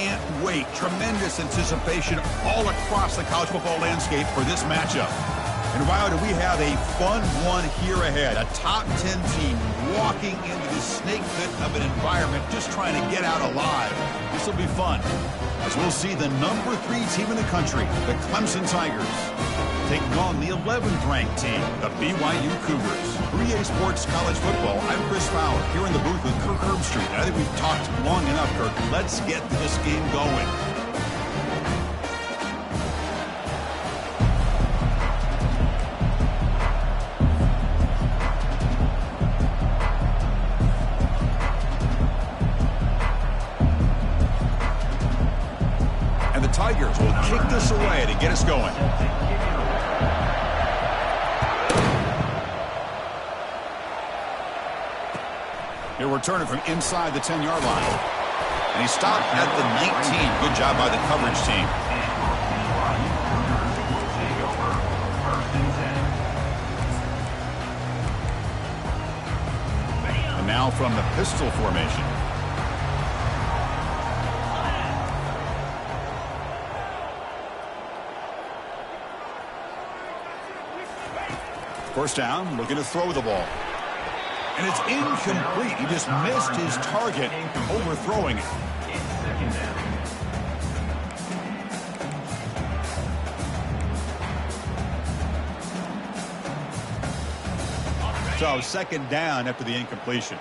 can't wait. Tremendous anticipation all across the college football landscape for this matchup. And wow, do we have a fun one here ahead. A top 10 team walking into the snake pit of an environment just trying to get out alive. This will be fun, as we'll see the number 3 team in the country, the Clemson Tigers, taking on the 11th ranked team, the BYU Cougars. For EA Sports College Football, I'm Chris Fowler, here in the booth with Kirk Herbstreit. I think we've talked long enough, Kirk. Let's get this game going. And the Tigers will kick this away to get us going. He'll return it from inside the 10-yard line. And he stopped at the 19. Good job by the coverage team. And now from the pistol formation. First down, looking to throw the ball. And it's incomplete. He just missed his target, overthrowing it. So second down after the incompletion.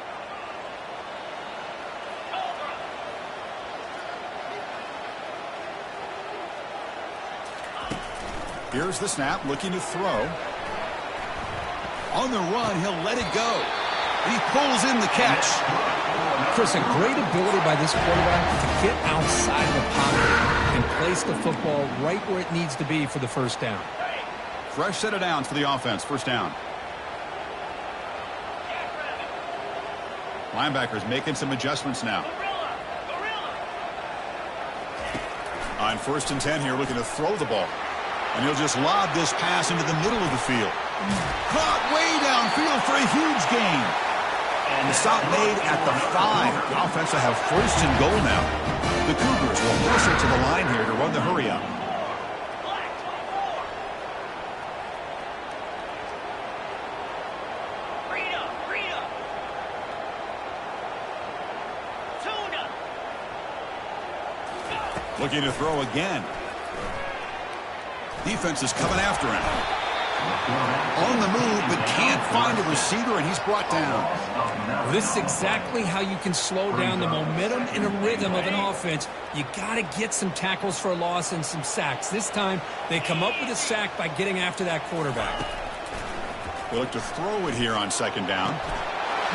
Here's the snap, looking to throw. On the run, he'll let it go. He pulls in the catch. Chris, a great ability by this quarterback to get outside the pocket and place the football right where it needs to be for the first down. Fresh set of downs for the offense. First down. Linebackers making some adjustments now. On first and 10 here, looking to throw the ball. And he'll just lob this pass into the middle of the field. Caught way downfield for a huge gain. And the stop made at the 5. The offense will have first and goal now. The Cougars will force it to the line here to run the hurry up. Looking to throw again. Defense is coming after him. On the move, but can't find a receiver, and he's brought down. This is exactly how you can slow down the momentum and a rhythm of an offense. You got to get some tackles for a loss and some sacks. This time, they come up with a sack by getting after that quarterback. They look to throw it here on second down.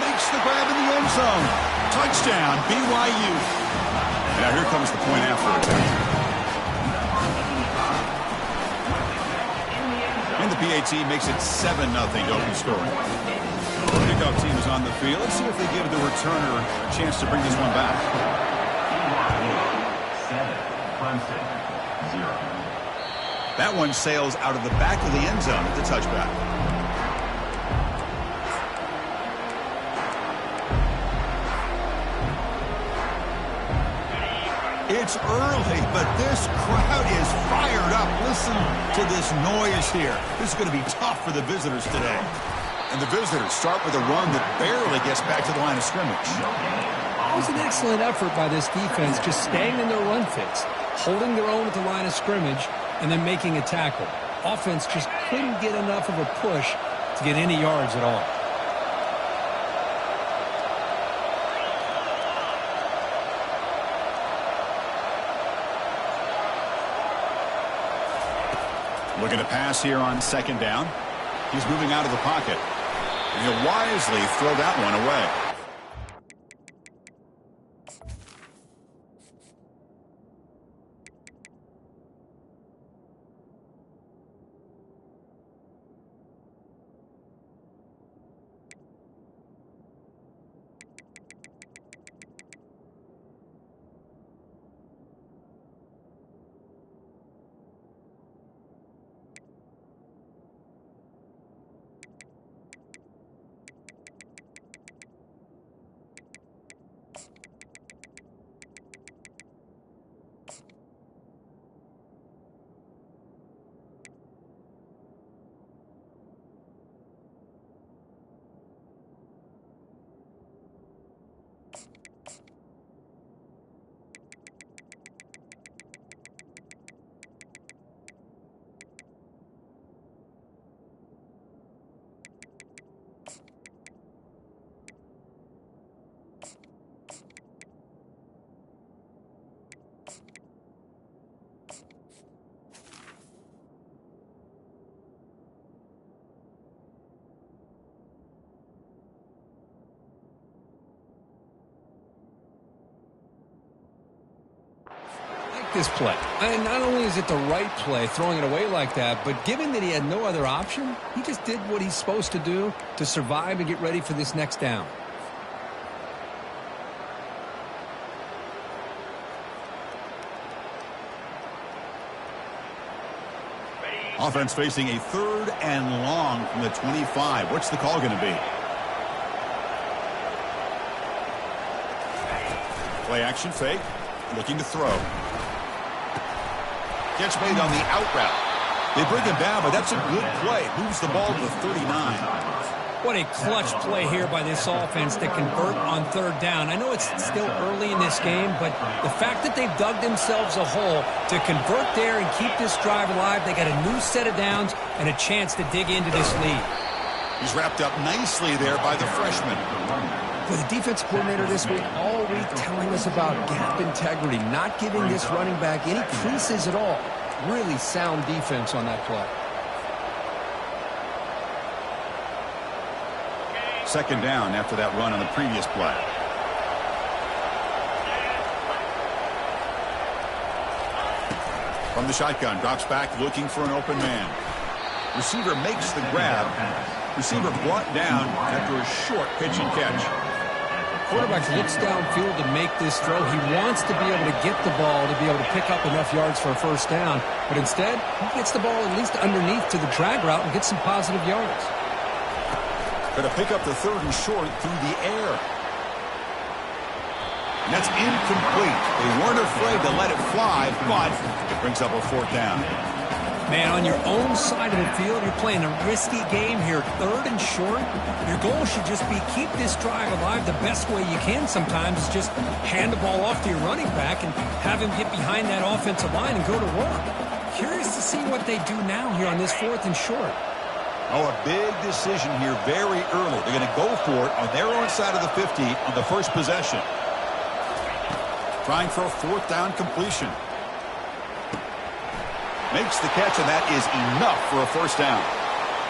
Makes the grab in the end zone. Touchdown, BYU. Now here comes the point after attempt. And the PAT makes it 7-0 to open scoring. The kickoff team is on the field. Let's see if they give the returner a chance to bring this one back. 7, Clemson, 0. That one sails out of the back of the end zone at the touchback. It's early, but this crowd is fired up. Listen to this noise here. This is going to be tough for the visitors today. And the visitors start with a run that barely gets back to the line of scrimmage. It was an excellent effort by this defense, just staying in their run fits, holding their own at the line of scrimmage, and then making a tackle. Offense just couldn't get enough of a push to get any yards at all. Looking to pass here on second down. He's moving out of the pocket. And he'll wisely throw that one away. this play. And not only is it the right play, throwing it away like that, but given that he had no other option, he just did what he's supposed to do to survive and get ready for this next down. Offense facing a 3rd and long from the 25. What's the call going to be? Play action fake. Looking to throw. Catch made on the out route. They bring him down, but that's a good play. Moves the ball to the 39. What a clutch play here by this offense to convert on 3rd down. I know it's still early in this game, but the fact that they've dug themselves a hole to convert there and keep this drive alive, they got a new set of downs and a chance to dig into this lead. He's wrapped up nicely there by the freshman. For the defense coordinator this week, all week telling us about gap integrity, not giving this running back any creases at all. Really sound defense on that play. 2nd down after that run on the previous play. From the shotgun, drops back looking for an open man. Receiver makes the grab. Receiver brought down after a short pitch and catch. Quarterback looks downfield to make this throw. He wants to be able to get the ball to be able to pick up enough yards for a 1st down. But instead, he gets the ball at least underneath to the drag route and gets some positive yards. Going to pick up the 3rd and short through the air. And that's incomplete. They weren't afraid to let it fly, but it brings up a 4th down. Man, on your own side of the field, you're playing a risky game here. 3rd and short. Your goal should just be keep this drive alive the best way you can sometimes is just hand the ball off to your running back and have him get behind that offensive line and go to work. Curious to see what they do now here on this 4th and short. Oh, a big decision here very early. They're going to go for it on their own side of the 50 on the first possession. Trying for a 4th down completion. Makes the catch, and that is enough for a 1st down.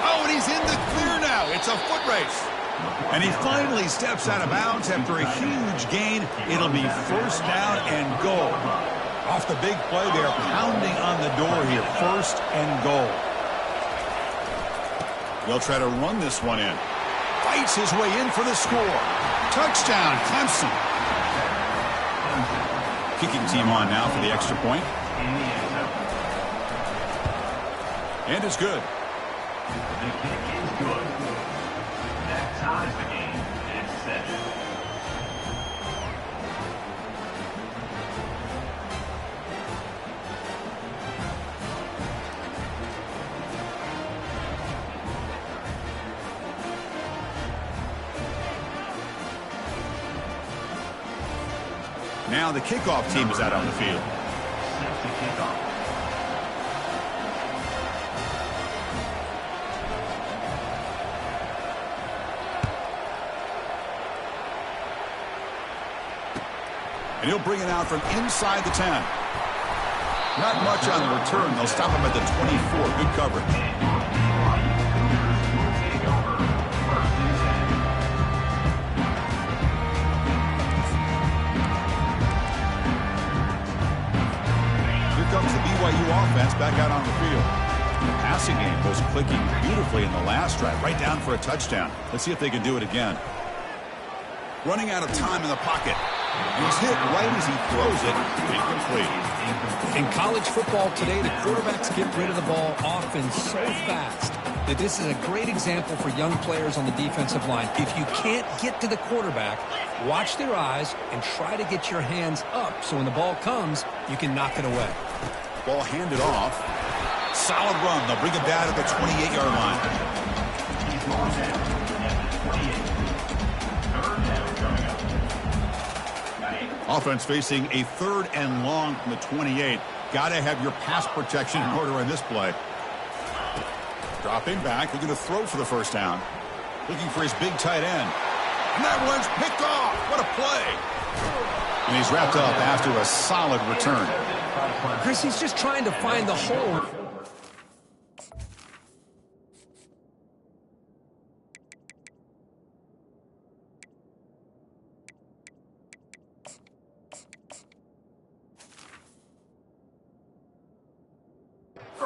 Oh, and he's in the clear now. It's a foot race. And he finally steps out of bounds after a huge gain. It'll be 1st down and goal. Off the big play, they're pounding on the door here. 1st and goal. They'll try to run this one in. Fights his way in for the score. Touchdown, Clemson. Kicking team on now for the extra point. And it's good. The kick is good. That ties the game. It's set. Now the kickoff team is out on the field. Set to kick off. And he'll bring it out from inside the 10. Not much on the return. They'll stop him at the 24. Good coverage. Here comes the BYU offense back out on the field. The passing game was clicking beautifully in the last drive. Right down for a touchdown. Let's see if they can do it again. Running out of time in the pocket. And he's hit right as he throws it. Incomplete. In college football today, the quarterbacks get rid of the ball often so fast that this is a great example for young players on the defensive line. If you can't get to the quarterback, watch their eyes and try to get your hands up so when the ball comes, you can knock it away. Ball handed off. Solid run. They'll bring him down to the 28-yard line. He's going down at the 28. 3rd down coming up. Offense facing a 3rd and long from the 28. Got to have your pass protection in order in this play. Dropping back, looking to throw for the 1st down. Looking for his big tight end. And that one's picked off. What a play. And he's wrapped up after a solid return. Chris, he's just trying to find the hole.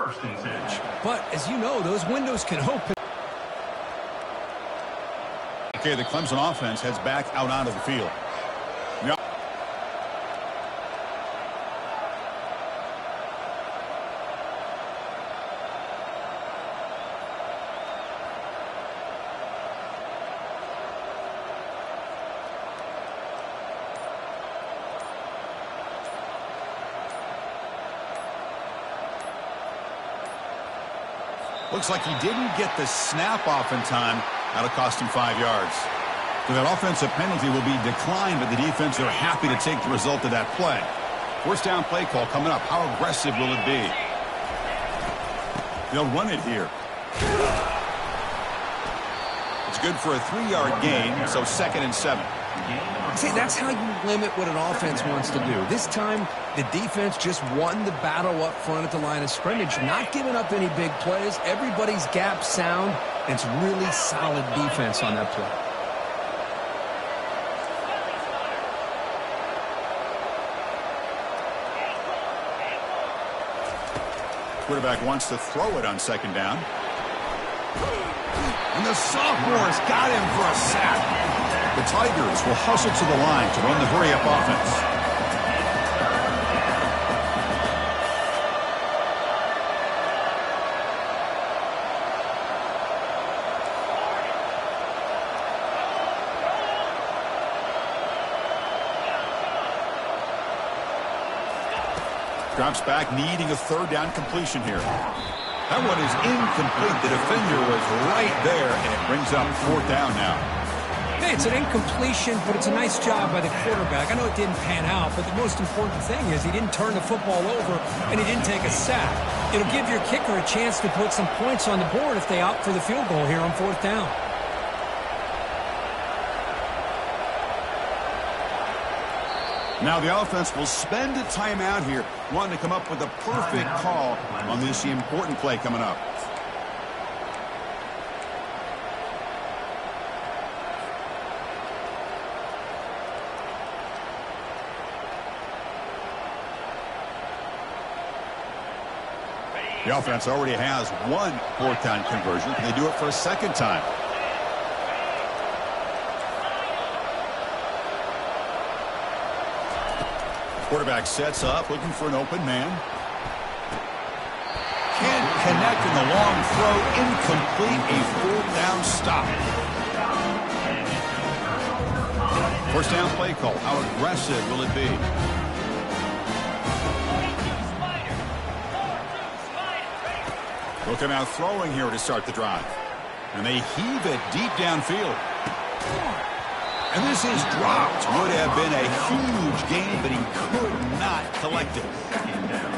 first and 10. But as you know, those windows can open. Okay, the Clemson offense heads back out onto the field. Looks like he didn't get the snap off in time. That'll cost him 5 yards. So that offensive penalty will be declined, but the defense are happy to take the result of that play. First down play call coming up. How aggressive will it be? They'll run it here. It's good for a 3-yard gain, so 2nd and 7. See, that's how you limit what an offense wants to do. This time, the defense just won the battle up front at the line of scrimmage, not giving up any big plays. Everybody's gap sound. It's really solid defense on that play. Quarterback wants to throw it on 2nd down. And the sophomore's got him for a sack. The Tigers will hustle to the line to run the hurry-up offense. Drops back, needing a 3rd down completion here. That one is incomplete. The defender was right there, and it brings up 4th down now. Hey, it's an incompletion, but it's a nice job by the quarterback. I know it didn't pan out, but the most important thing is he didn't turn the football over, and he didn't take a sack. It'll give your kicker a chance to put some points on the board if they opt for the field goal here on 4th down. Now the offense will spend a timeout here, wanting to come up with a perfect call on this important play coming up. The offense already has one 4th down conversion. They do it for a 2nd time. Quarterback sets up, looking for an open man. Can't connect in the long throw. Incomplete. A 4th down stop. First down play call. How aggressive will it be? Looking out throwing here to start the drive. And they heave it deep downfield. And this is dropped. Would have been a huge gain, but he could not collect it.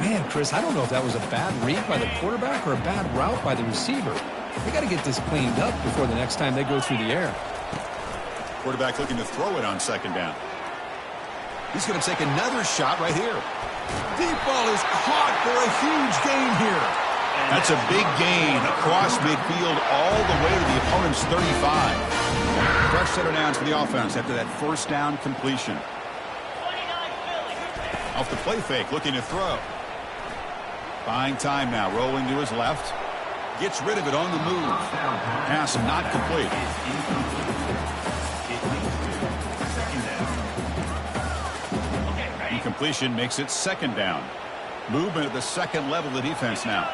Man, Chris, I don't know if that was a bad read by the quarterback or a bad route by the receiver. They got to get this cleaned up before the next time they go through the air. Quarterback looking to throw it on 2nd down. He's going to take another shot right here. Deep ball is caught for a huge gain here. That's a big gain across midfield all the way to the opponent's 35. Fresh set of downs for the offense after that 1st down completion. Off the play fake, looking to throw. Buying time now, rolling to his left. Gets rid of it on the move. Pass not complete. Incompletion makes it 2nd down. Movement at the 2nd level of the defense now.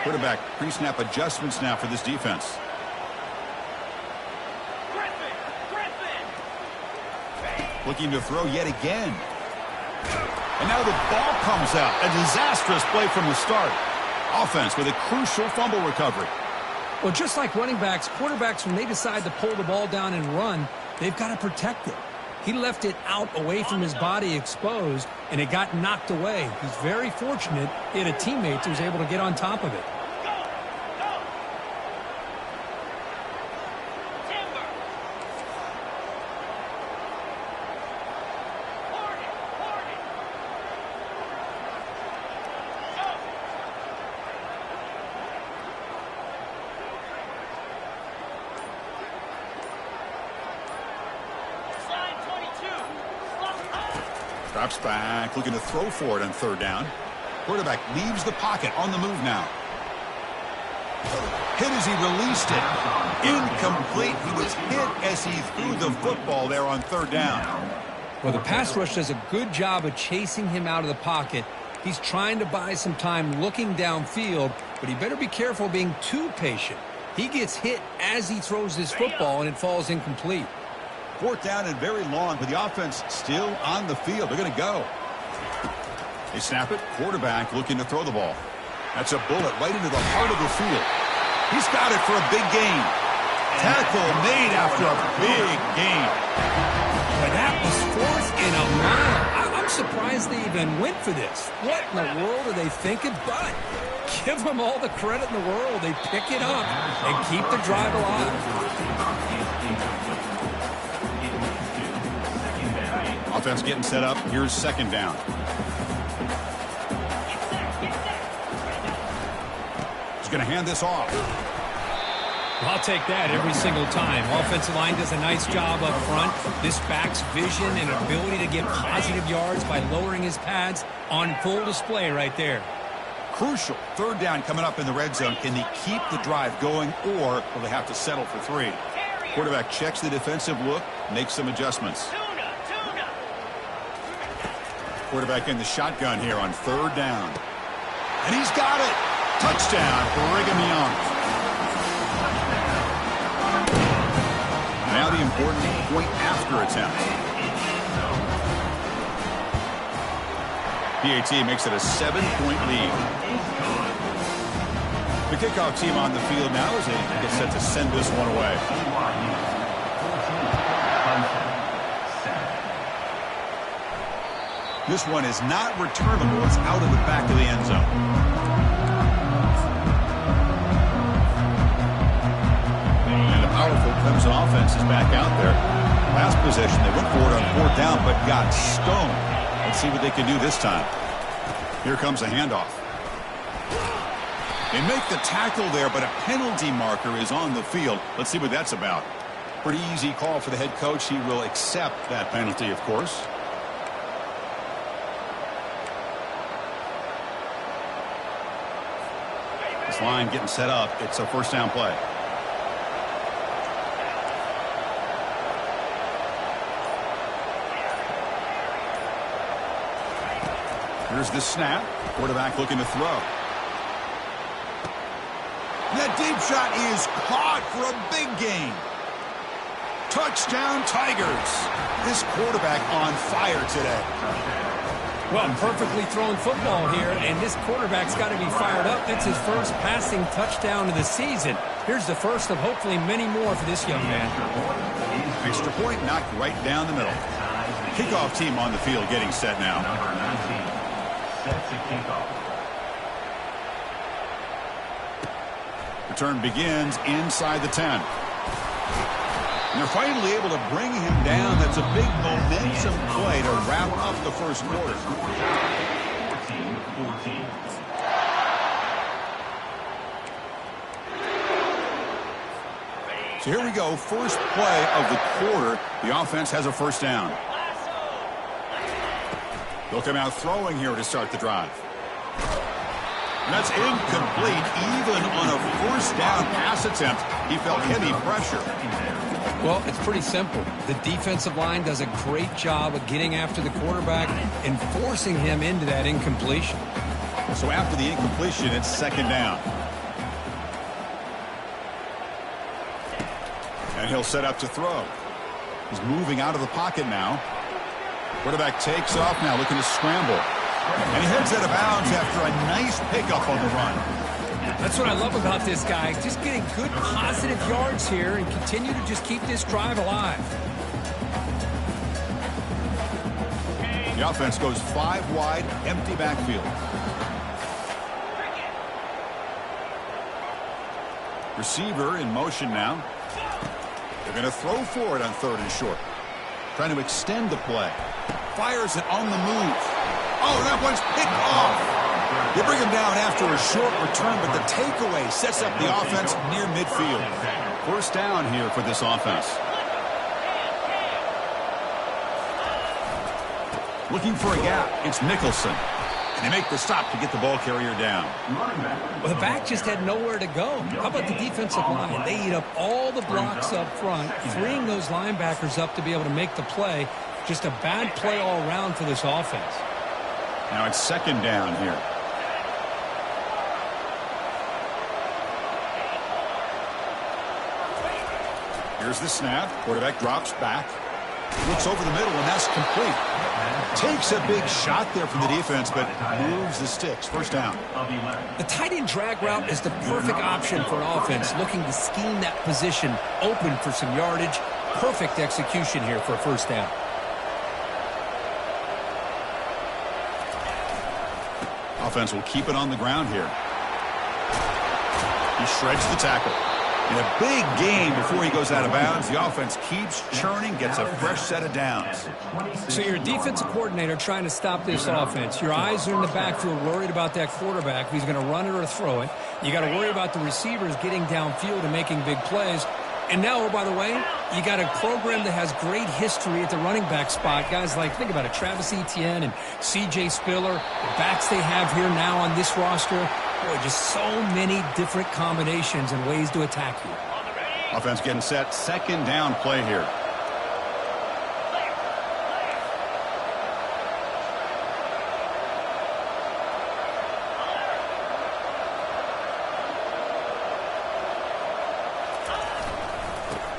Quarterback pre-snap adjustments now for this defense. Looking to throw yet again. And now the ball comes out. A disastrous play from the start. Offense with a crucial fumble recovery. Well, just like running backs, quarterbacks, when they decide to pull the ball down and run, they've got to protect it. He left it out away from his body exposed, and it got knocked away. He's very fortunate he had a teammate who was able to get on top of it. Drops back, looking to throw for it on third down. Quarterback leaves the pocket, on the move now. Hit as he released it. Incomplete. He was hit as he threw the football there on third down. Well, the pass rush does a good job of chasing him out of the pocket. He's trying to buy some time looking downfield, but he better be careful being too patient. He gets hit as he throws this football, and it falls incomplete. Fourth down and very long, but the offense still on the field. They're going to go. They snap it. Quarterback looking to throw the ball. That's a bullet right into the heart of the field. He's got it for a big gain. Tackle made after a big gain. But that was 4th and a mile. I'm surprised they even went for this. What in the world are they thinking? But give them all the credit in the world. They pick it up and keep the drive alive. Offense getting set up. Here's second down. He's going to hand this off. I'll take that every single time. Offensive line does a nice job up front. This back's vision and ability to get positive yards by lowering his pads on full display right there. Crucial. Third down coming up in the red zone. Can they keep the drive going, or will they have to settle for 3? Quarterback checks the defensive look, makes some adjustments. Quarterback in the shotgun here on third down. And he's got it. Touchdown, Brigham Young. Now the important point after attempt. PAT makes it a 7-point lead. The kickoff team on the field now as they get set to send this one away. This one is not returnable. It's out of the back of the end zone. Powerful Clemson offense is back out there. Last possession, they went for it on fourth down, but got stoned. Let's see what they can do this time. Here comes a handoff. They make the tackle there, but a penalty marker is on the field. Let's see what that's about. Pretty easy call for the head coach. He will accept that penalty, of course. This line getting set up. It's a first down play. Here's the snap. Quarterback looking to throw. That deep shot is caught for a big gain. Touchdown, Tigers. This quarterback on fire today. Well, perfectly thrown football here, and this quarterback's got to be fired up. It's his first passing touchdown of the season. Here's the first of hopefully many more for this young man. Extra point knocked right down the middle. Kickoff team on the field getting set now. Number 19 sets a kickoff. Return begins inside the 10. And they're finally able to bring him down. That's a big momentum play to wrap up the first quarter. 14-14. So here we go. First play of the quarter. The offense has a first down. They'll come out throwing here to start the drive. And that's incomplete. Even on a first down pass attempt, he felt heavy pressure. Well, it's pretty simple. The defensive line does a great job of getting after the quarterback and forcing him into that incompletion. So after the incompletion, it's second down. And he'll set up to throw. He's moving out of the pocket now. Quarterback takes off now, looking to scramble. And he heads out of bounds after a nice pickup on the run. That's what I love about this guy. Just getting good positive yards here and continue to just keep this drive alive. The offense goes 5 wide, empty backfield. Receiver in motion now. They're going to throw for it on third and short. Trying to extend the play. Fires it on the move. Oh, that one's picked off. They bring him down after a short return, but the takeaway sets up the offense near midfield. First down here for this offense. Looking for a gap. It's Nicholson. And they make the stop to get the ball carrier down. Well, the back just had nowhere to go. How about the defensive line? They eat up all the blocks up front, freeing those linebackers up to be able to make the play. Just a bad play all around for this offense. Now it's second down here. Here's the snap. Quarterback drops back. Looks over the middle, and that's complete. Takes a big shot there from the defense, but moves the sticks. First down. The tight end drag route is the perfect option for an offense looking to scheme that position open for some yardage. Perfect execution here for a first down. Offense will keep it on the ground here. He shreds the tackle. In a big game before he goes out of bounds, the offense keeps churning, gets a fresh set of downs. So you're a defensive coordinator trying to stop this offense. Your eyes are in the backfield worried about that quarterback, if he's going to run it or throw it. You got to worry about the receivers getting downfield and making big plays. And now, oh, by the way, you got a program that has great history at the running back spot. Guys like, think about it, Travis Etienne and C.J. Spiller, the backs they have here now on this roster. Boy, just so many different combinations and ways to attack you. Offense getting set. Second down play here.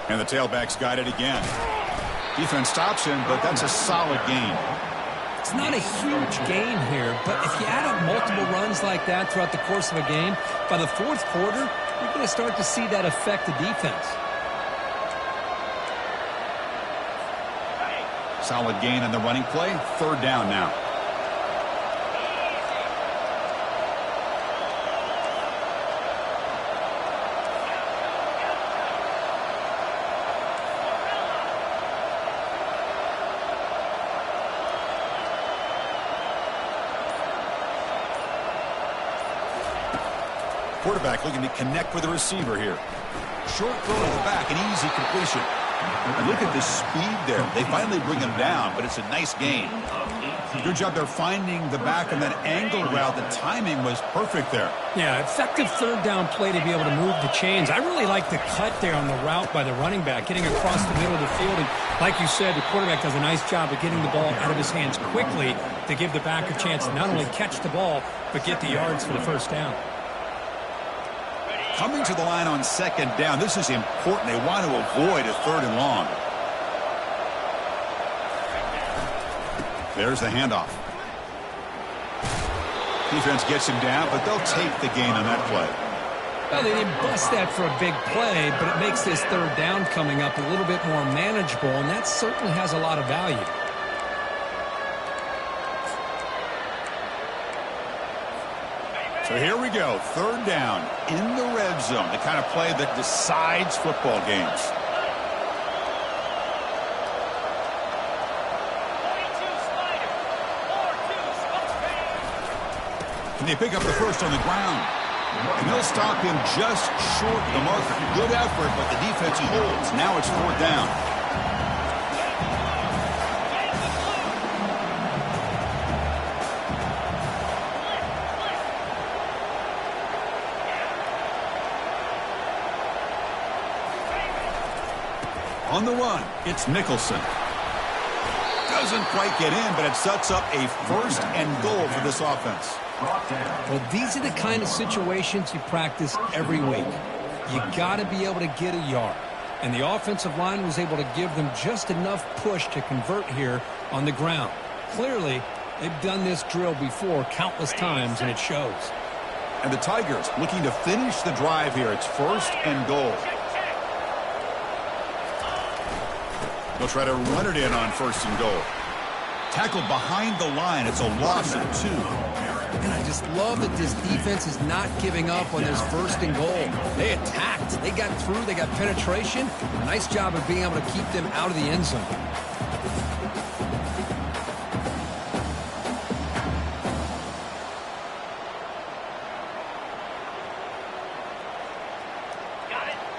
And the tailback's got it again. Defense stops him, but that's a solid gain. It's not a huge gain here, but if you add up multiple runs like that throughout the course of a game, by the fourth quarter, you're going to start to see that affect the defense. Solid gain on the running play. Third down now. Quarterback looking to connect with the receiver here. Short throw to the back, an easy completion. And look at the speed there. They finally bring him down, but it's a nice gain. Good job there finding the back on that angle route. The timing was perfect there. Yeah, effective third down play to be able to move the chains. I really like the cut there on the route by the running back, getting across the middle of the field. And like you said, the quarterback does a nice job of getting the ball out of his hands quickly to give the back a chance to not only catch the ball, but get the yards for the first down. Coming to the line on second down. This is important. They want to avoid a third and long. There's the handoff. Defense gets him down, but they'll take the gain on that play. Well, they didn't bust that for a big play, but it makes this third down coming up a little bit more manageable, and that certainly has a lot of value. So here we go, third down in the red zone, the kind of play that decides football games. And they pick up the first on the ground. And they'll stop him just short of the marker. Good effort, but the defense holds. Now it's fourth down. On the run, it's Nicholson. Doesn't quite get in, but it sets up a first and goal for this offense. Well, these are the kind of situations you practice every week. You got to be able to get a yard. And the offensive line was able to give them just enough push to convert here on the ground. Clearly, they've done this drill before countless times, and it shows. And the Tigers looking to finish the drive here. It's first and goal. They'll try to run it in on first and goal. Tackled behind the line. It's a loss of 2. And I just love that this defense is not giving up on this first and goal. They attacked. They got through. They got penetration. Nice job of being able to keep them out of the end zone.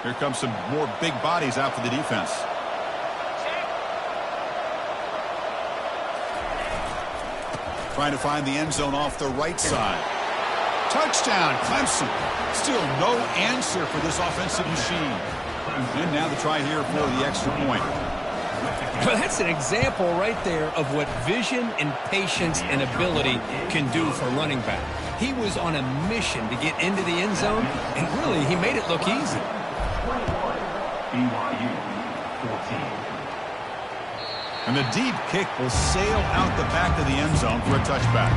Here comes some more big bodies out for the defense. Trying to find the end zone off the right side. Touchdown, Clemson. Still no answer for this offensive machine. And now the try here for the extra point. Well, that's an example right there of what vision and patience and ability can do for running back. He was on a mission to get into the end zone, and really, he made it look easy. BYU 14. And the deep kick will sail out the back of the end zone for a touchback.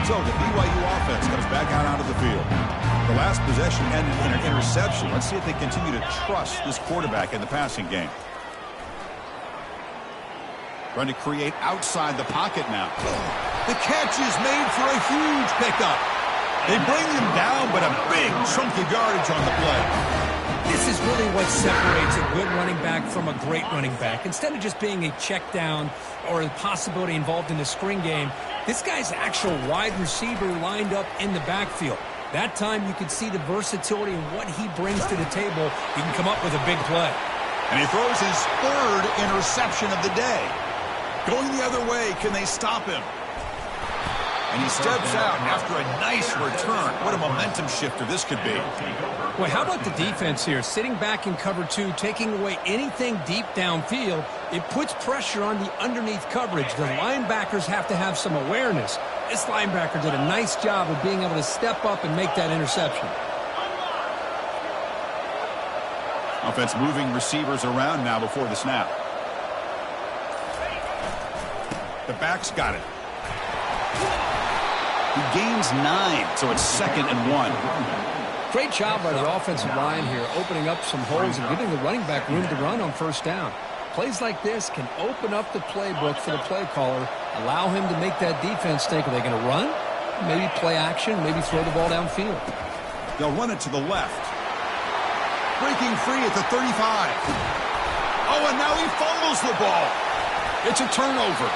So the BYU offense comes back out onto the field. The last possession ended in an interception. Let's see if they continue to trust this quarterback in the passing game. Trying to create outside the pocket now. The catch is made for a huge pickup. They bring him down, but a big chunk of yardage on the play. This is really what separates a good running back from a great running back. Instead of just being a check down or a possibility involved in the screen game, this guy's actual wide receiver lined up in the backfield. That time you can see the versatility and what he brings to the table. He can come up with a big play. And he throws his third interception of the day. Going the other way, can they stop him? And he steps out after a nice return. What a momentum shifter this could be. Well, how about the defense here? Sitting back in cover two, taking away anything deep downfield. It puts pressure on the underneath coverage. The linebackers have to have some awareness. This linebacker did a nice job of being able to step up and make that interception. Offense moving receivers around now before the snap. The back's got it. He gains 9, so it's 2nd and 1. Great job by the offensive line here, opening up some holes and giving the running back room to run on first down. Plays like this can open up the playbook for the play caller, allow him to make that defense think, are they going to run? Maybe play action, maybe throw the ball downfield. They'll run it to the left. Breaking free at the 35. Oh, and now he fumbles the ball. It's a turnover.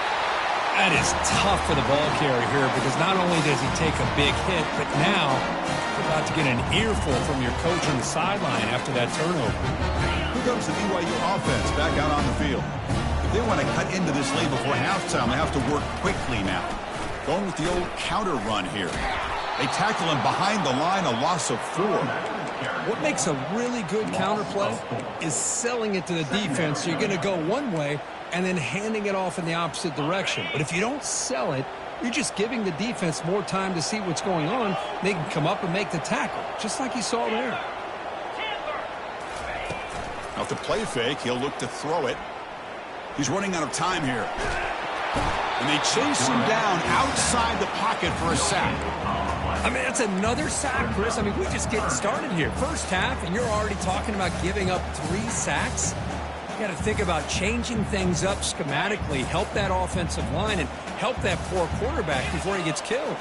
That is tough for the ball carrier here because not only does he take a big hit, but now you're about to get an earful from your coach on the sideline after that turnover. Here comes the BYU offense back out on the field. If they want to cut into this lead before halftime, they have to work quickly now. Going with the old counter run here. They tackle him behind the line, a loss of 4. What makes a really good counter play is selling it to the defense. So you're going to go one way and then handing it off in the opposite direction. But if you don't sell it, you're just giving the defense more time to see what's going on. They can come up and make the tackle, just like you saw there. Now to play fake, he'll look to throw it. He's running out of time here. And they chase him down outside the pocket for a sack. I mean, that's another sack, Chris. I mean, we're just getting started here. First half, and you're already talking about giving up 3 sacks. You got to think about changing things up schematically, help that offensive line, and help that poor quarterback before he gets killed.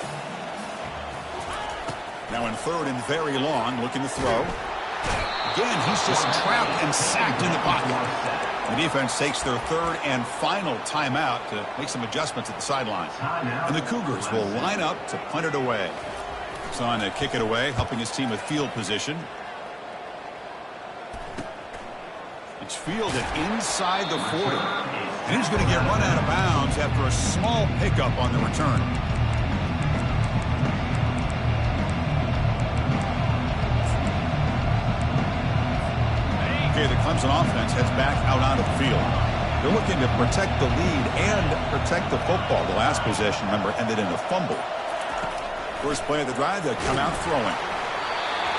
Now in 3rd and very long, looking to throw. Again, he's just trapped and sacked in the pocket. The defense takes their 3rd and final timeout to make some adjustments at the sideline. And the Cougars will line up to punt it away. It's on to kick it away, helping his team with field position. It's fielded inside the 40. And he's going to get run out of bounds after a small pickup on the return. Okay, the Clemson offense heads back out onto the field. They're looking to protect the lead and protect the football. The last possession, remember, ended in a fumble. First play of the drive, they'll come out throwing.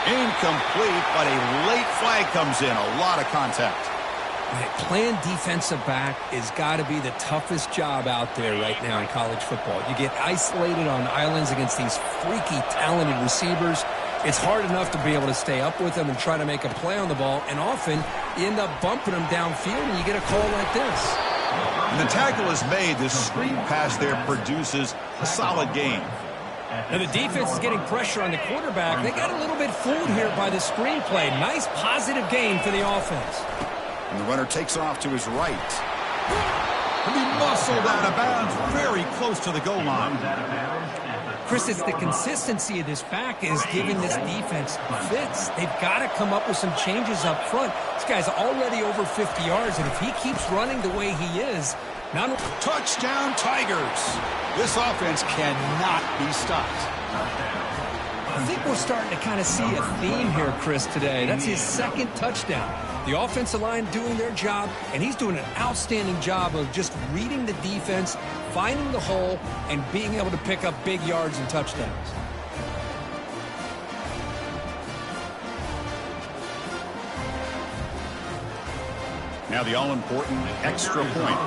Incomplete, but a late flag comes in. A lot of contact. Playing defensive back has got to be the toughest job out there right now in college football. You get isolated on islands against these freaky, talented receivers. It's hard enough to be able to stay up with them and try to make a play on the ball, and often you end up bumping them downfield and you get a call like this. And the tackle is made. The screen pass there produces a solid gain. Now the defense is getting pressure on the quarterback. They got a little bit fooled here by the screen play. Nice positive gain for the offense. And the runner takes off to his right. And he muscled out of bounds very close to the goal line. Chris, it's the consistency of this back is giving this defense fits. They've got to come up with some changes up front. This guy's already over 50 yards, and if he keeps running the way he is, not touchdown Tigers. This offense cannot be stopped. I think we're starting to kind of see a theme here, Chris, today. That's his second touchdown. The offensive line doing their job, and he's doing an outstanding job of just reading the defense, finding the hole, and being able to pick up big yards and touchdowns. Now the all-important extra point.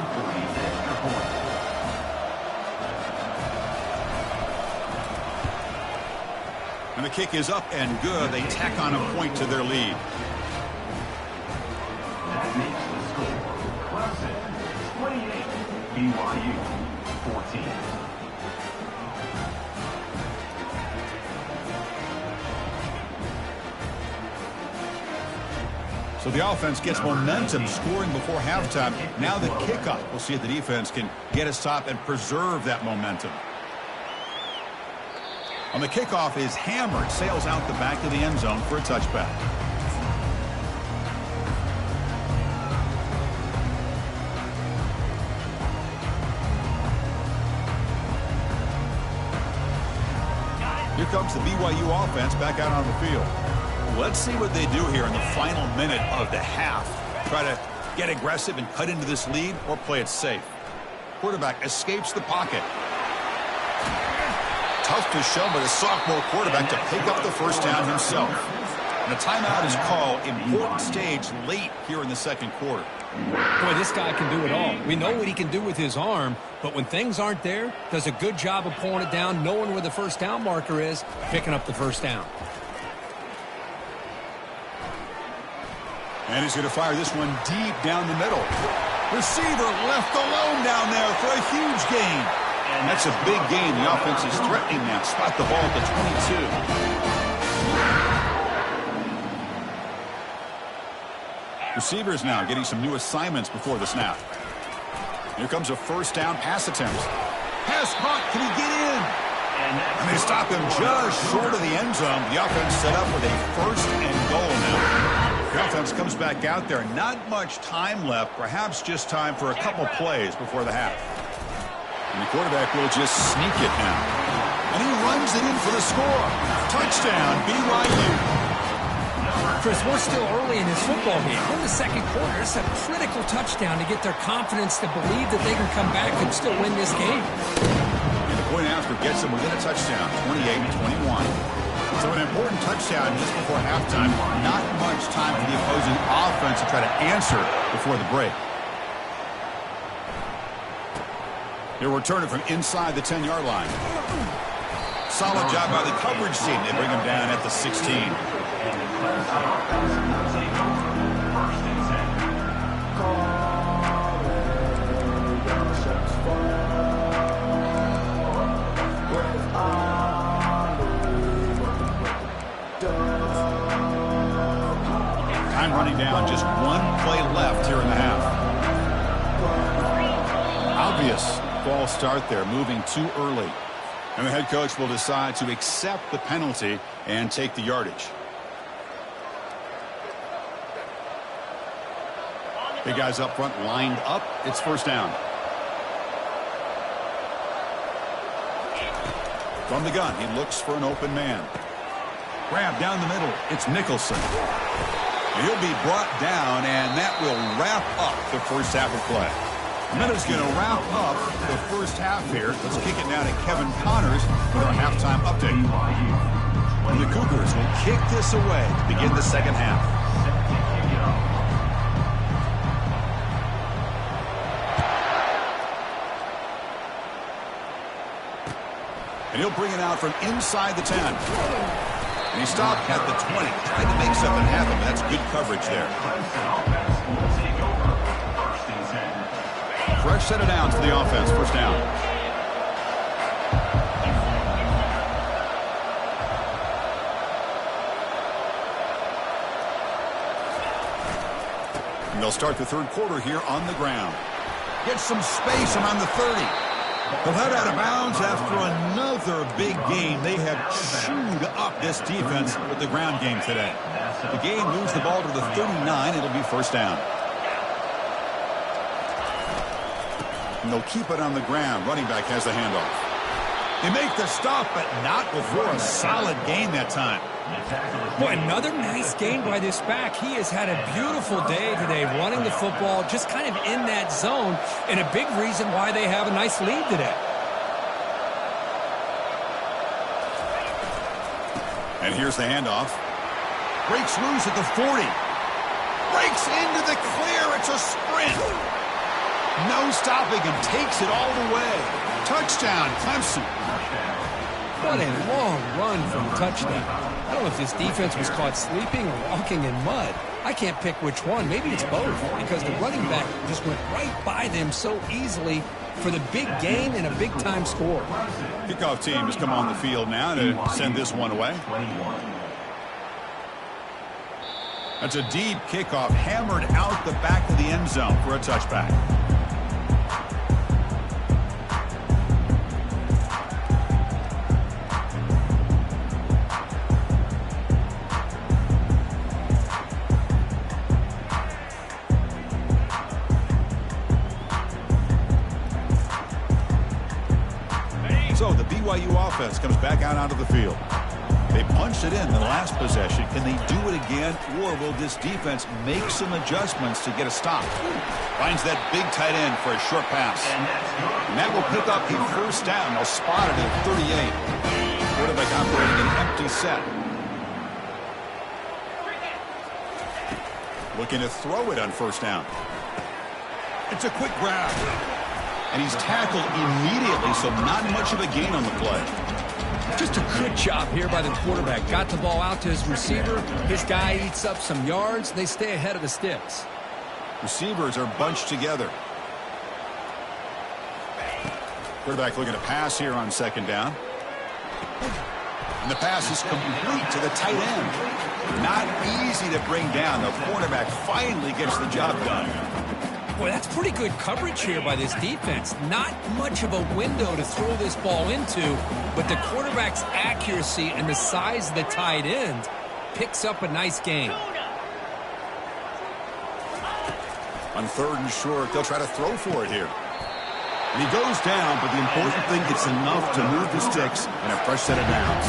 And the kick is up and good. They tack on a point to their lead. That makes the score Clemson 28, BYU 14. So the offense gets momentum scoring before halftime. Now the kickoff. We'll see if the defense can get a stop and preserve that momentum. On the kickoff is hammered, sails out the back of the end zone for a touchback. Here comes the BYU offense back out on the field. Let's see what they do here in the final minute of the half. Try to get aggressive and cut into this lead or play it safe. Quarterback escapes the pocket. Tough to show, but a sophomore quarterback to pick up the first down himself. And a timeout is called. Important stage late here in the second quarter. Boy, this guy can do it all. We know what he can do with his arm, but when things aren't there, does a good job of pulling it down, knowing where the first down marker is, picking up the first down. And he's going to fire this one deep down the middle. Receiver left alone down there for a huge gain. And that's a big gain. The offense is threatening now. Spot the ball at the 22. Receivers now getting some new assignments before the snap. Here comes a first down pass attempt. Pass caught. Can he get in? And they stop him just short of the end zone. The offense set up with a first and goal now. The offense comes back out there. Not much time left. Perhaps just time for a couple plays before the half. And the quarterback will just sneak it now. And he runs it in for the score. Touchdown, BYU. Chris, we're still early in this football game. We're in the second quarter. It's a critical touchdown to get their confidence to believe that they can come back and still win this game. And the point after gets them within a touchdown, 28-21. So an important touchdown just before halftime. Not much time for the opposing offense to try to answer before the break. They'll return it from inside the 10-yard line. Solid job by the coverage team. They bring him down at the 16. Time running down. Just one play left here in the half. Obvious false start there, moving too early. And the head coach will decide to accept the penalty and take the yardage. Big guys up front lined up. It's first down. From the gun, he looks for an open man. Grab down the middle. It's Nicholson. And he'll be brought down, and that will wrap up the first half of play. And that is going to wrap up the first half here. Let's kick it now to Kevin Connors with our halftime update. And the Cougars will kick this away to begin the second half. And he'll bring it out from inside the 10. And he stopped at the 20. Trying to make something happen, but that's good coverage there. Fresh set of downs for the offense. First down. And they'll start the third quarter here on the ground. Get some space around the 30. They'll head out of bounds after another big game. They have chewed up this defense with the ground game today. The game moves the ball to the 39. It'll be first down. And they'll keep it on the ground. Running back has the handoff. They make the stop, but not before a solid gain that time. Boy, another nice game by this back. He has had a beautiful day today running the football, just kind of in that zone, and a big reason why they have a nice lead today. And here's the handoff. Breaks loose at the 40. Breaks into the clear. It's a sprint. No stopping him. Takes it all the way. Touchdown, Clemson. What a long run from a touchdown. I don't know if this defense was caught sleeping or walking in mud. I can't pick which one. Maybe it's both, because the running back just went right by them so easily for the big gain and a big-time score. Kickoff team has come on the field now to send this one away. That's a deep kickoff, hammered out the back of the end zone for a touchback. So the BYU offense comes back out onto the field. They punched it in the last possession. Can they do it again, or will this defense make some adjustments to get a stop? Finds that big tight end for a short pass. And that will pick up a first down. They'll spot it at 38. Quarterback operating an empty set. Looking to throw it on first down. It's a quick grab. And he's tackled immediately, so not much of a gain on the play. Just a good job here by the quarterback. Got the ball out to his receiver. His guy eats up some yards. They stay ahead of the sticks. Receivers are bunched together. Quarterback looking to pass here on second down. And the pass is complete to the tight end. Not easy to bring down. The quarterback finally gets the job done. Boy, that's pretty good coverage here by this defense. Not much of a window to throw this ball into, but the quarterback's accuracy and the size of the tight end picks up a nice gain. On third and short, they'll try to throw for it here. And he goes down, but the important thing, it's enough to move the sticks and a fresh set of downs.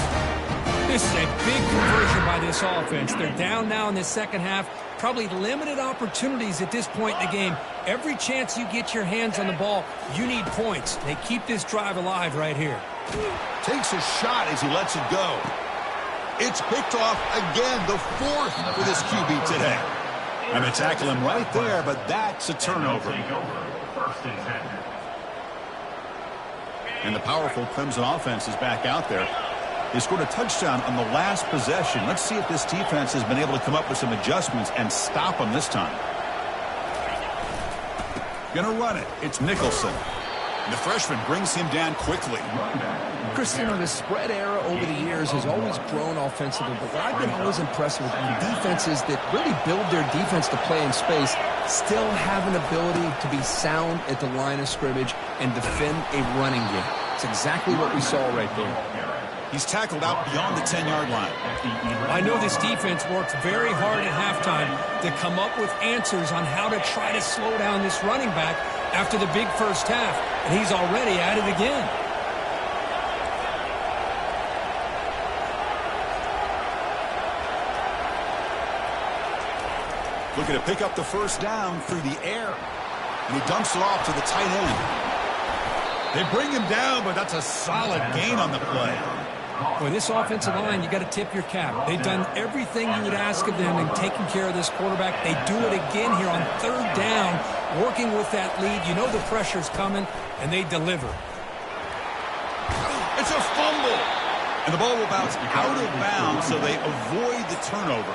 This is a big conversion by this offense. They're down now in the second half. Probably limited opportunities at this point in the game. Every chance you get your hands on the ball, you need points. They keep this drive alive right here. Takes a shot as he lets it go. It's picked off again, the fourth for this QB today. And they tackle him right there, but that's a turnover. And the powerful Clemson offense is back out there. They scored a touchdown on the last possession. Let's see if this defense has been able to come up with some adjustments and stop them this time. Gonna run it. It's Nicholson. And the freshman brings him down quickly. Chris, you know, the spread era over the years has always grown offensively, but what I've been always impressed with defenses that really build their defense to play in space still have an ability to be sound at the line of scrimmage and defend a running game. It's exactly what we saw right there. He's tackled out beyond the 10-yard line. I know this defense worked very hard at halftime to come up with answers on how to try to slow down this running back after the big first half, and he's already at it again. Looking to pick up the first down through the air. And he dumps it off to the tight end. They bring him down, but that's a solid gain on the play. Boy, this offensive line, you got to tip your cap. They've done everything you would ask of them in taking care of this quarterback. They do it again here on third down, working with that lead. You know the pressure's coming, and they deliver. It's a fumble. And the ball will bounce out of bounds, so they avoid the turnover.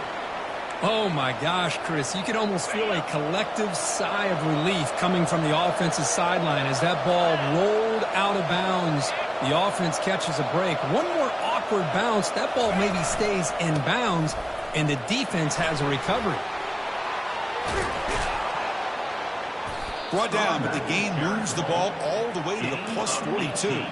Oh, my gosh, Chris. You could almost feel a collective sigh of relief coming from the offensive sideline as that ball rolled out of bounds. The offense catches a break. One more awkward bounce. That ball maybe stays in bounds, and the defense has a recovery. Brought down, but the gain moves the ball all the way to the plus 42.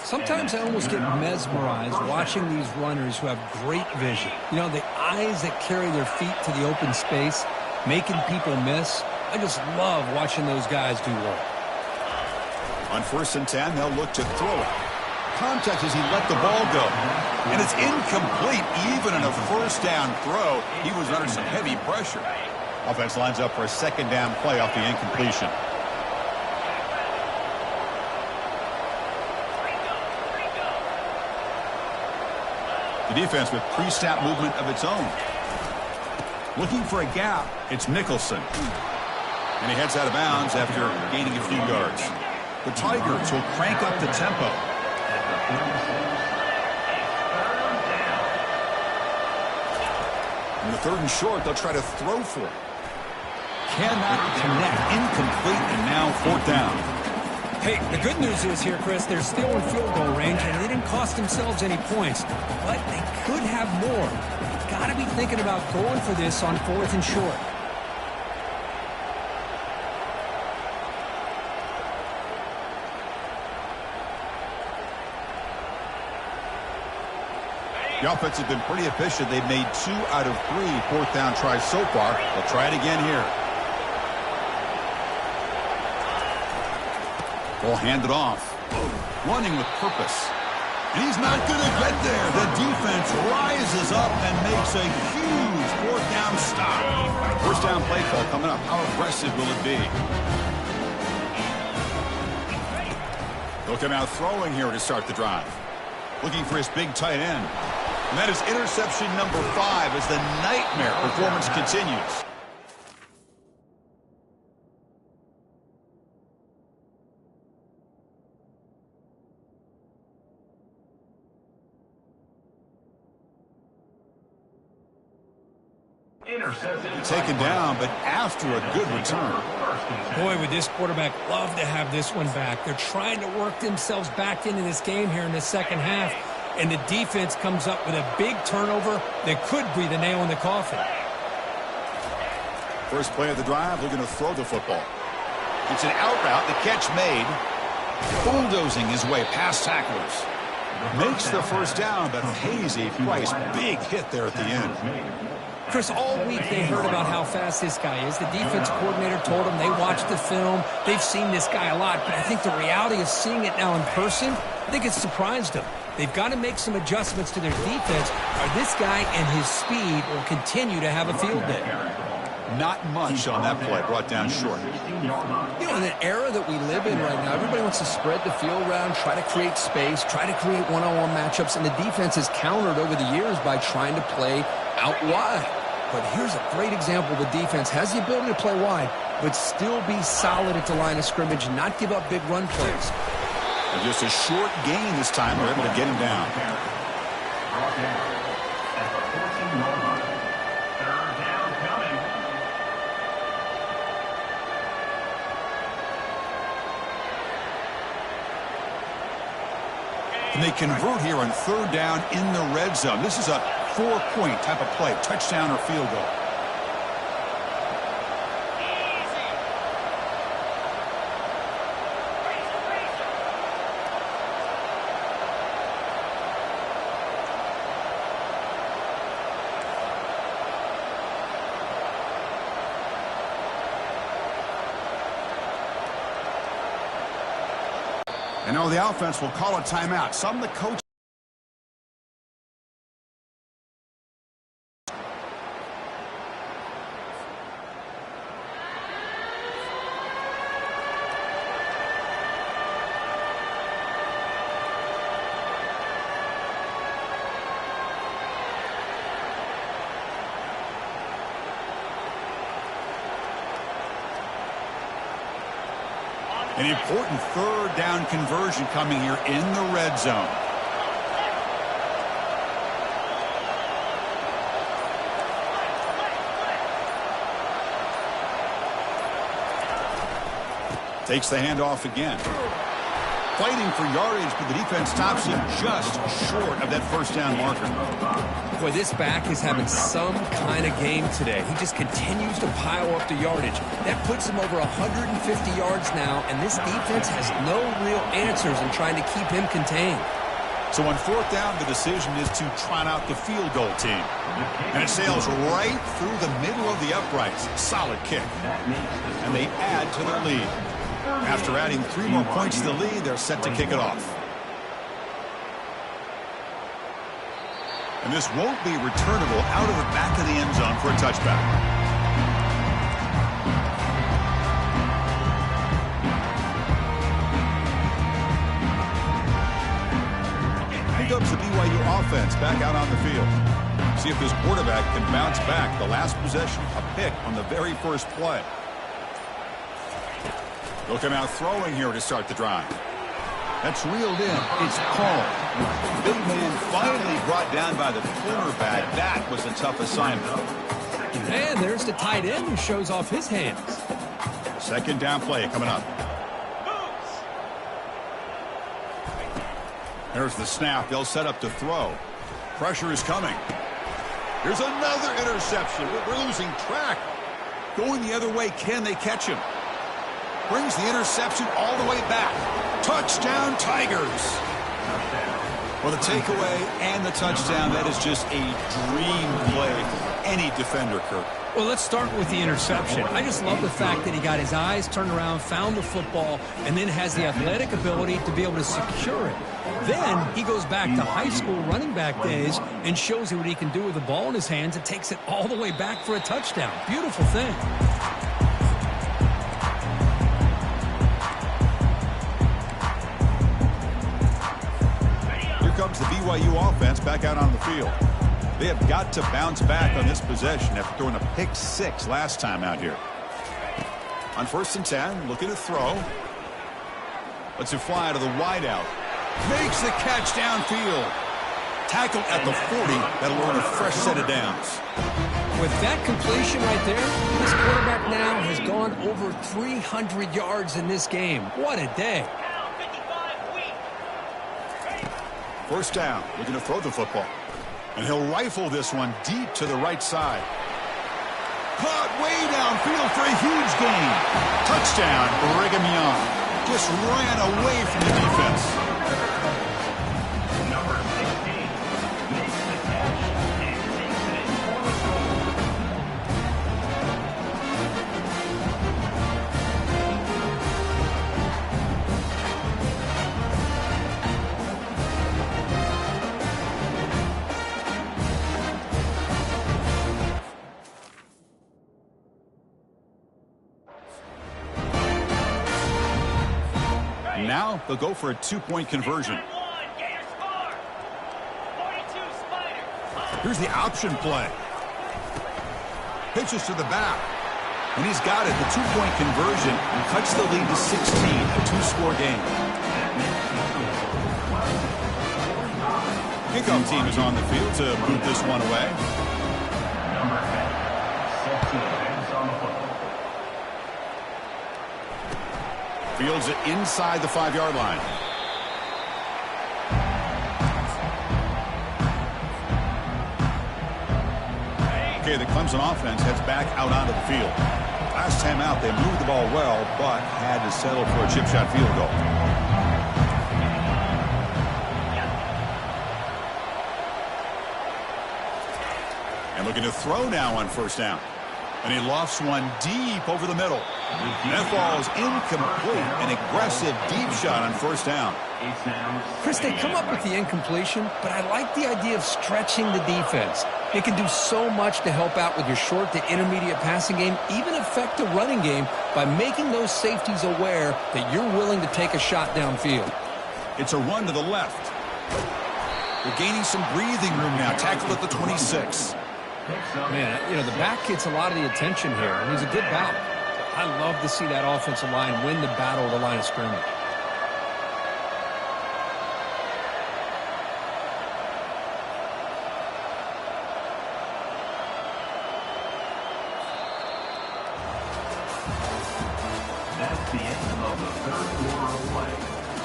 Sometimes I almost get mesmerized watching these runners who have great vision. You know, the eyes that carry their feet to the open space, making people miss. I just love watching those guys do work. On 1st and 10, they'll look to throw it. Contact as he let the ball go. And it's incomplete. Even in a 1st down throw, he was under some heavy pressure. Offense lines up for a 2nd down play off the incompletion. The defense with pre-snap movement of its own. Looking for a gap, it's Nicholson. And he heads out of bounds after gaining a few yards. The Tigers will crank up the tempo. In the 3rd and short, they'll try to throw for it. Cannot connect. Incomplete, and now 4th down. Hey, the good news is here, Chris, they're still in field goal range, and they didn't cost themselves any points. But they could have more. Got to be thinking about going for this on 4th and short. The offense has been pretty efficient. They've made 2 out of 3 4th down tries so far. They'll try it again here. Ball handed off. Running with purpose. And he's not going to get there. The defense rises up and makes a huge 4th down stop. 1st down play call coming up. How aggressive will it be? They'll come out throwing here to start the drive. Looking for his big tight end. And that is interception number 5 as the nightmare performance continues. Taken down, but after a good return. Boy, would this quarterback love to have this one back. They're trying to work themselves back into this game here in the 2nd half, and the defense comes up with a big turnover that could be the nail in the coffin. First play of the drive, they're going to throw the football. It's an out route, the catch made. Bulldozing his way past tacklers. Makes the 1st down, but pays a price. Big hit there at the end. Chris, all week they heard about how fast this guy is. The defense coordinator told them they watched the film. They've seen this guy a lot, but I think the reality of seeing it now in person, I think it's surprised them. They've got to make some adjustments to their defense, or this guy and his speed will continue to have a field day. Not much on that play, brought down short. You know, in the era that we live in right now, everybody wants to spread the field around, try to create space, try to create one-on-one matchups, and the defense has countered over the years by trying to play out wide. But here's a great example. The defense has the ability to play wide, but still be solid at the line of scrimmage, not give up big run plays. And just a short gain this time. They're able to get him down. And they convert here on 3rd down in the red zone. This is a 4-point type of play, touchdown or field goal. And now the offense will call a timeout. Some of the coaches. An important 3rd down conversion coming here in the red zone. Takes the handoff again. fighting for yardage, but the defense stops him just short of that first down marker. Boy, this back is having some kind of game today. He just continues to pile up the yardage. That puts him over 150 yards now, and this defense has no real answers in trying to keep him contained. So on fourth down, the decision is to trot out the field goal team. And it sails right through the middle of the uprights. Solid kick. And they add to their lead. After adding 3 more points to the lead, they're set to kick it off. And this won't be returnable out of the back of the end zone for a touchback. Here comes the BYU offense back out on the field. See if this quarterback can bounce back. The last possession, a pick on the very first play. They'll come out throwing here to start the drive. That's reeled in. It's called. Big man finally brought down by the cornerback. That was a tough assignment. And there's the tight end who shows off his hands. Second down play coming up. There's the snap. They'll set up to throw. Pressure is coming. Here's another interception. We're losing track. Going the other way. Can they catch him? Brings the interception all the way back. Touchdown, Tigers. Well, the takeaway and the touchdown, that is just a dream play for any defender, Kirk. Well, let's start with the interception. I just love the fact that he got his eyes turned around, found the football, and then has the athletic ability to be able to secure it. Then he goes back to high school running back days and shows you what he can do with the ball in his hands and takes it all the way back for a touchdown. Beautiful thing. Comes the BYU offense back out on the field. They have got to bounce back on this possession after throwing a pick 6 last time out here. On 1st and 10, looking to throw. Lets it fly to the wideout. Makes the catch downfield. Tackled at the 40. That'll earn a fresh set of downs. With that completion right there, this quarterback now has gone over 300 yards in this game. What a day. First down, looking to throw the football. And he'll rifle this one deep to the right side. Caught way downfield for a huge gain. Touchdown, Brigham Young. Just ran away from the defense. Number 16 makes the catch and takes it for the score. Now they'll go for a 2-point conversion. Here's the option play. Pitches to the back. And he's got it. The 2-point conversion cuts the lead to 16, a 2-score game. Kickoff team is on the field to move this one away. Number 10 sets the advance on the football. Fields it inside the 5-yard line. Okay, the Clemson offense heads back out onto the field. Last time out, they moved the ball well, but had to settle for a chip shot field goal. And looking to throw now on 1st down. And he lofts one deep over the middle. And that ball is incomplete. An aggressive deep shot on 1st down. Chris, they come up with the incompletion, but I like the idea of stretching the defense. It can do so much to help out with your short to intermediate passing game, even affect the running game by making those safeties aware that you're willing to take a shot downfield. It's a run to the left. They're gaining some breathing room now. Tackled at the 26. Man, you know, the back gets a lot of the attention here, and he's a good back. I love to see that offensive line win the battle of the line of scrimmage. That's the end of the 3rd quarter of play.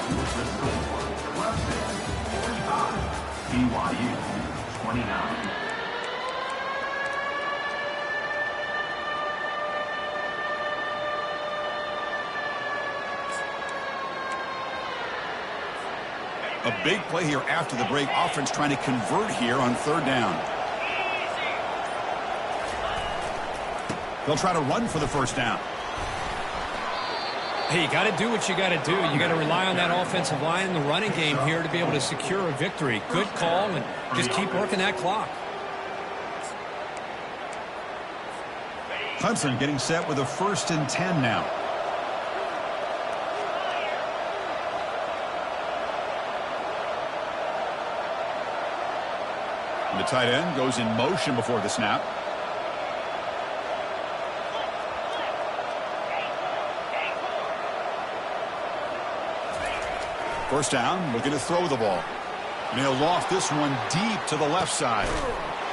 The score, Clemson 45, BYU 29. A big play here after the break. Offense trying to convert here on third down. They'll try to run for the first down. Hey, you got to do what you got to do. You got to rely on that offensive line in the running game here to be able to secure a victory. Good call, and just keep working that clock. Clemson getting set with a 1st and 10 now. The tight end goes in motion before the snap. First down, looking to throw the ball. And he'll loft this one deep to the left side.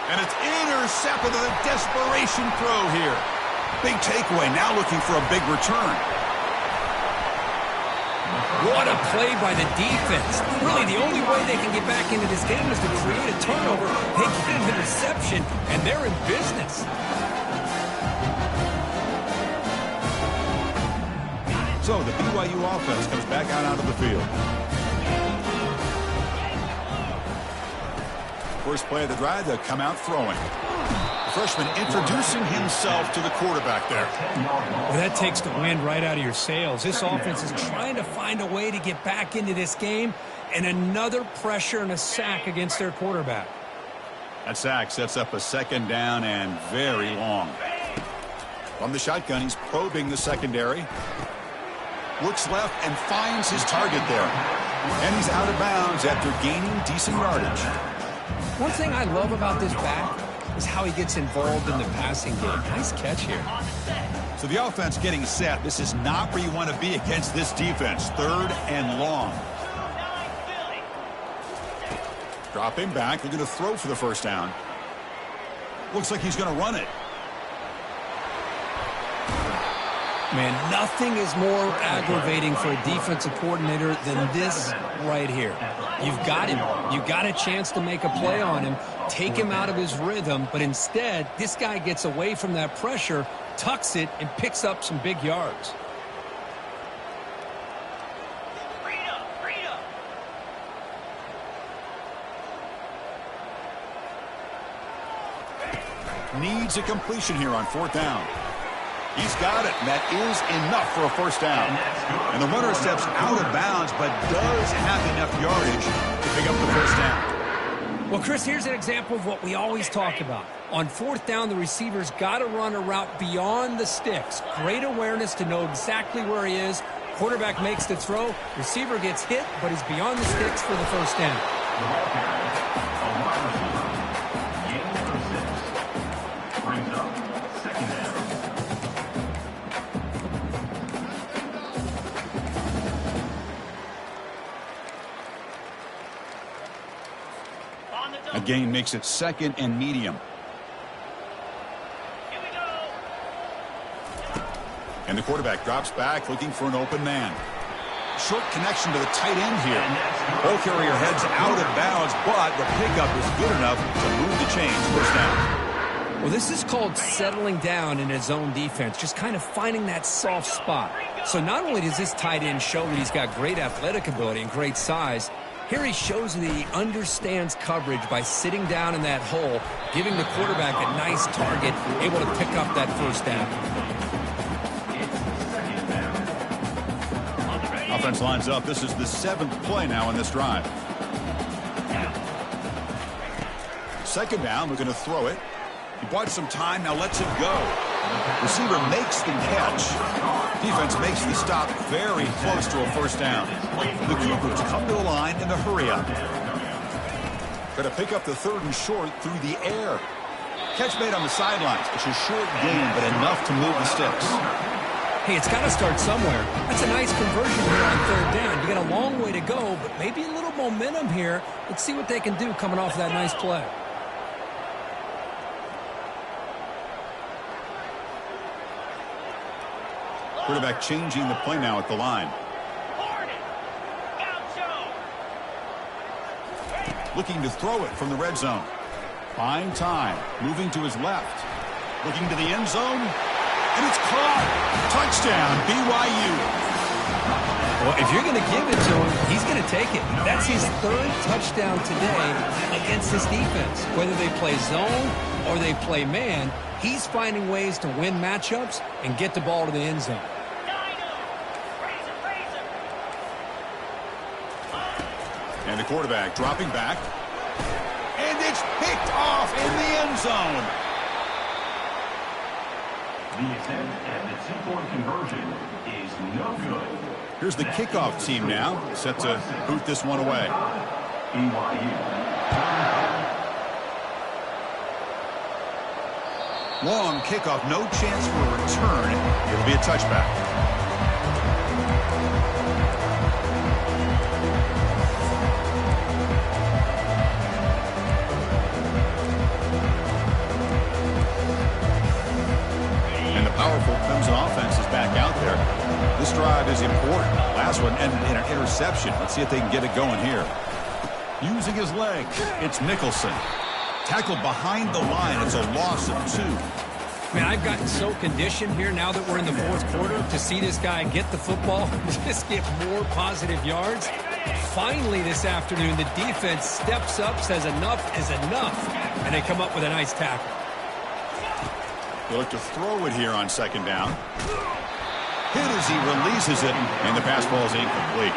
And it's intercepted with a desperation throw here. Big takeaway, now looking for a big return. What a play by the defense. Really, the only way they can get back into this game is to create a turnover. They get an interception, and they're in business. So the BYU offense comes back out onto the field. First play of the drive, they'll come out throwing. Freshman introducing himself to the quarterback there. Well, that takes the wind right out of your sails. This offense is trying to find a way to get back into this game, and another pressure and a sack against their quarterback. That sack sets up a 2nd down and very long. From the shotgun, he's probing the secondary. Looks left and finds his target there. And he's out of bounds after gaining decent yardage. One thing I love about this back is how he gets involved in the passing game. Nice catch here. So the offense getting set. This is not where you want to be against this defense. 3rd and long. Dropping back. They're going to throw for the first down. Looks like he's going to run it. Man, nothing is more aggravating for a defensive coordinator than this right here. You've got him. You've got a chance to make a play on him, take him out of his rhythm, but instead, this guy gets away from that pressure, tucks it, and picks up some big yards. Needs a completion here on 4th down. He's got it, and that is enough for a first down. And the runner steps out of bounds, but does have enough yardage to pick up the first down. Well, Chris, here's an example of what we always talk about. On 4th down, the receiver's got to run a route beyond the sticks. Great awareness to know exactly where he is. Quarterback makes the throw. Receiver gets hit, but he's beyond the sticks for the first down. A gain makes it 2nd and medium. And the quarterback drops back looking for an open man. Short connection to the tight end here. Ball carrier heads out of bounds, but the pickup is good enough to move the chains. First down. Well, this is called settling down in his own defense, just kind of finding that soft spot. So not only does this tight end show that he's got great athletic ability and great size, here he shows that he understands coverage by sitting down in that hole, giving the quarterback a nice target, able to pick up that first down. Offense lines up. This is the 7th play now in this drive. 2nd down, we're going to throw it. He bought some time, now lets it go. Receiver makes the catch. Defense makes the stop very close to a first down. The Cougars come to the line in a hurry-up. Going to pick up the 3rd and short through the air. Catch made on the sidelines. It's a short gain, but enough to move the sticks. Hey, it's got to start somewhere. That's a nice conversion here on 3rd down. You got a long way to go, but maybe a little momentum here. Let's see what they can do coming off of that nice play. Quarterback changing the play now at the line. looking to throw it from the red zone. Buying time, moving to his left, looking to the end zone, and it's caught. Touchdown, BYU. Well, if you're going to give it to him, he's going to take it. That's his third touchdown today against this defense. Whether they play zone or they play man, he's finding ways to win matchups and get the ball to the end zone. And the quarterback dropping back. And it's picked off in the end zone. The attempt at the two-point conversion is no good. Here's the kickoff team now, set to boot this one away. BYU. Long kickoff, no chance for a return. It'll be a touchback. And the powerful Clemson offense is back out there. This drive is important. Last one ended in an interception. Let's see if they can get it going here. Using his leg, it's Nicholson. Tackled behind the line. It's a loss of 2. Man, I've gotten so conditioned here now that we're in the fourth quarter to see this guy get the football, just get more positive yards. Finally this afternoon, the defense steps up, says enough is enough, and they come up with a nice tackle. They look to throw it here on second down. Hit as he releases it, and the pass ball is incomplete.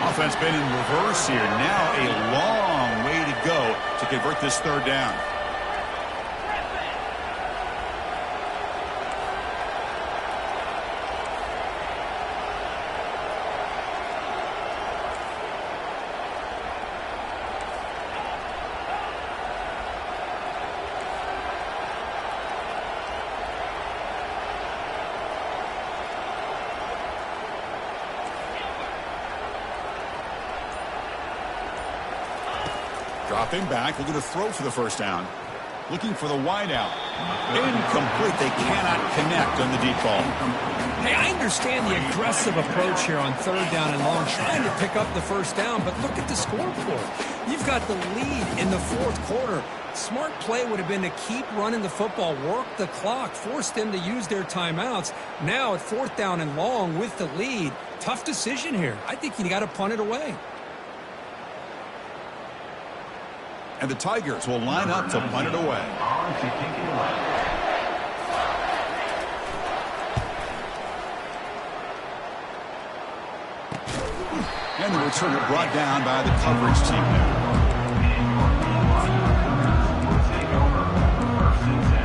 Offense been in reverse here. Now a long way to go to convert this third down. Dropping back, looking to throw for the first down. Looking for the wideout. Incomplete. They cannot connect on the deep ball. Hey, I understand the aggressive approach here on third down and long, trying to pick up the first down, but look at the scoreboard. You've got the lead in the fourth quarter. Smart play would have been to keep running the football, work the clock, force them to use their timeouts. Now at fourth down and long with the lead, tough decision here. I think you got to punt it away. And the Tigers will line up to punt it away. On to kick it away. And the returner brought down by the coverage team now. Will take over first and 10.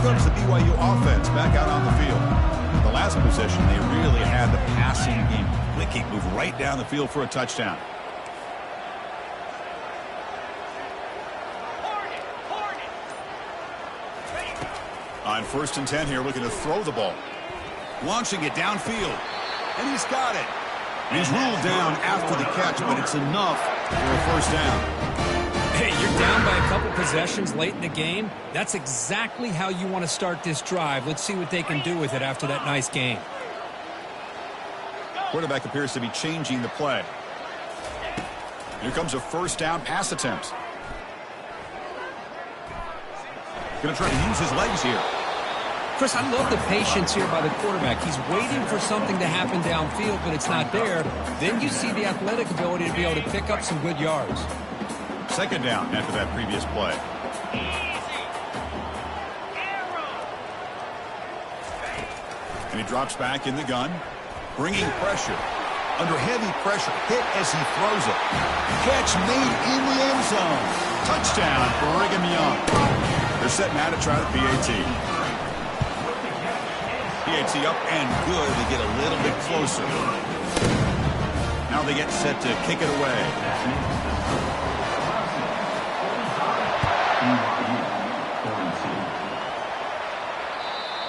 Comes the BYU offense back out on the field. The last possession, they really had the passing game clicking, move right down the field for a touchdown. On first and 10 here, looking to throw the ball. Launching it downfield. And he's got it. And he's ruled down after the catch, but it's enough for a first down. Hey, you're down by a couple possessions late in the game. That's exactly how you want to start this drive. Let's see what they can do with it after that nice game. Quarterback appears to be changing the play. Here comes a first down pass attempt. Going to try to use his legs here. Chris, I love the patience here by the quarterback. He's waiting for something to happen downfield, but it's not there. Then you see the athletic ability to be able to pick up some good yards. Second down after that previous play. And he drops back in the gun, bringing pressure. Under heavy pressure, hit as he throws it. Catch made in the end zone. Touchdown, Brigham Young. They're setting out to try the PAT. PAT up and good. They get a little bit closer. Now they get set to kick it away.